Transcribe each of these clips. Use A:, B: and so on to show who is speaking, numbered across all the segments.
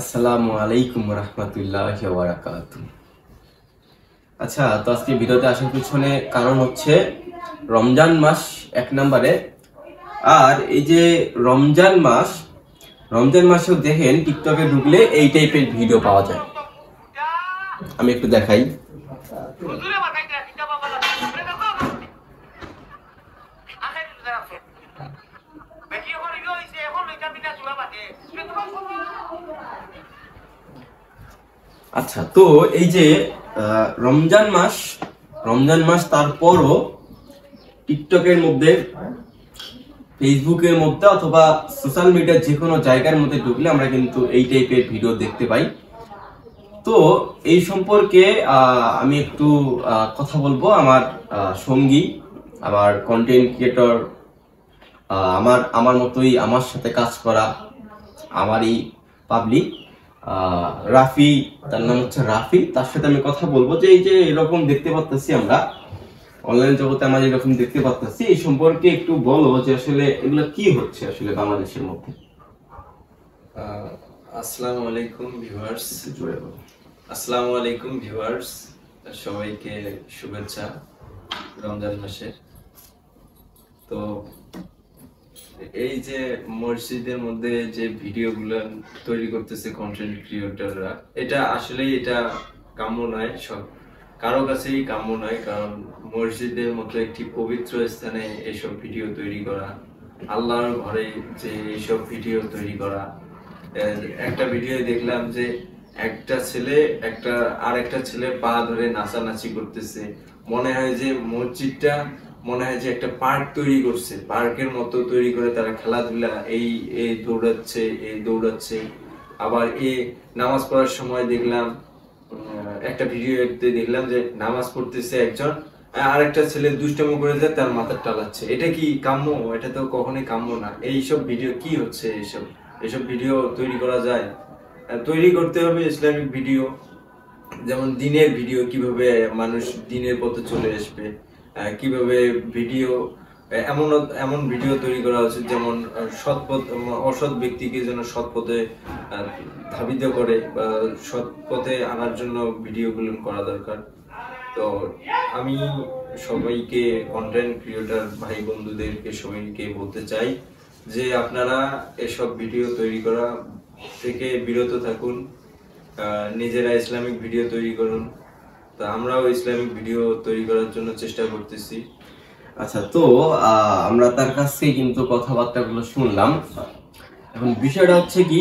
A: আসসালামু আলাইকুম রহমতুল্লাহি ওয়া বারাকাতুহু। আচ্ছা, তো আজকে ভিডিওতে আসার পিছনে কারণ হচ্ছে রমজান মাস এক নম্বরে। আর এই যে রমজান মাসেও দেখেন টিকটকে ঢুকলে এই টাইপের ভিডিও পাওয়া যায়। আমি একটু দেখাই। আচ্ছা, তো এই যে রমজান মাস তারপরও টিকটকের মধ্যে, ফেসবুকের মধ্যে অথবা সোশ্যাল মিডিয়ার যে কোনো জায়গার মধ্যে ঢুকলে আমরা কিন্তু এই টাইপের ভিডিও দেখতে পাই। তো এই সম্পর্কে আমি একটু কথা বলবো। আমার সঙ্গী, আমার কন্টেন্ট ক্রিয়েটর, আমার মতোই আমার সাথে কাজ করা আমারই পাবলিক রাফি, তার নাম হচ্ছে রাফি। তার সাথে আমি কথা বলবো যে এই যে এরকম দেখতে পাচ্ছি আমরা অনলাইন জগতে, আমরা এরকম দেখতে পাচ্ছি, এই সম্পর্কে একটু বলো যে আসলে এগুলো কি হচ্ছে আসলে বাংলাদেশের মধ্যে।
B: আসসালামু আলাইকুম ভিউয়ার্স। আসসালামু আলাইকুম ভিউয়ার্স, সবাইকে শুভেচ্ছা রমজান মাসের। তো এই যে মসজিদের মধ্যে যে ভিডিওগুলো তৈরি করতেছে কন্টেন্ট ক্রিয়েটররা, এটা আসলেই এটা কাম্য নয়, সব কারো কাছেই কাম্য নয়। কারণ মসজিদের মতো একটি পবিত্র স্থানে এইসব ভিডিও তৈরি করা, আল্লাহর ঘরে যে এইসব ভিডিও তৈরি করা। একটা ভিডিও দেখলাম যে একটা ছেলে আর একটা ছেলে পা ধরে নাচানাচি করতেছে। মনে হয় যে মসজিদটা মনে হয় যে একটা পার্ক তৈরি করছে, পার্কের মতো তৈরি করে তারা খেলাধুলা এই দৌড়াচ্ছে। আবার নামাজ পড়ার সময় দেখলাম একটা ভিডিও দেখলাম যে নামাজ পড়তেছে একজন, আর একটা ছেলে দুষ্টুমি করে যায়, তার মাথা টালাচ্ছে। এটা কি কাম্য? এটা তো কখনোই কাম্য না। এইসব ভিডিও কি হচ্ছে? এইসব ভিডিও তৈরি করা যায়? তৈরি করতে হবে ইসলামিক ভিডিও, যেমন দিনের ভিডিও, কিভাবে মানুষ দিনের পথে চলে আসবে, কিভাবে ভিডিও এমন এমন ভিডিও তৈরি করা উচিত যেমন অসৎ ব্যক্তিকে যেন সৎ পথে ধাবিত করে বা সৎ পথে আনার জন্য ভিডিওগুলো করা দরকার। তো আমি সবাইকে, কন্টেন্ট ক্রিয়েটর ভাই বন্ধুদেরকে সবাইকে বলতে চাই যে আপনারা এসব ভিডিও তৈরি করা থেকে বিরত থাকুন, নিজেরা ইসলামিক ভিডিও তৈরি করুন। তা আমরাও ইসলামিক ভিডিও তৈরি করার জন্য চেষ্টা করতেছি।
A: আচ্ছা, তো আমরা তার কাছ থেকে কিন্তু কথাবার্তাগুলো শুনলাম। এখন বিষয়টা হচ্ছে কি,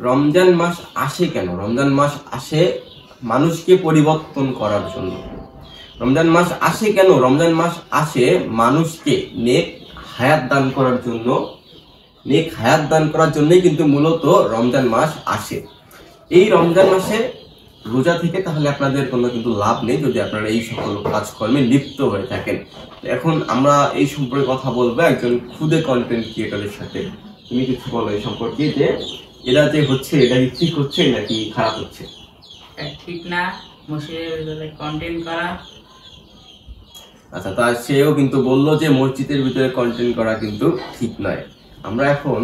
A: রমজান মাস আসে কেন? রমজান মাস আসে মানুষকে পরিবর্তন করার জন্য। রমজান মাস আসে কেন? রমজান মাস আসে মানুষকে নেক হায়াত দান করার জন্য। নেক হায়াত দান করার জন্যই কিন্তু মূলত রমজান মাস আসে। এই রমজান মাসে রোজা থেকে তাহলে আপনাদের কোনো কিন্তু লাভ নেই যদি আপনারা এই সকল কাজকর্মে লিপ্ত হয়ে থাকেন। এখন আমরা এই সম্পর্কে কথা বলবো একজন খুদে কন্টেন্ট ক্রিয়েটরের সাথে। তুমি কিছু বলো এই সম্পর্কে, যে এটা যে হচ্ছে, এটা কি ঠিক হচ্ছে নাকি খারাপ হচ্ছে?
C: ঠিক না, মসজিদের ভিতরে কন্টেন্ট করা।
A: আচ্ছা, তা সেও কিন্তু বললো যে মসজিদের ভিতরে কন্টেন্ট করা কিন্তু ঠিক নয়। আমরা এখন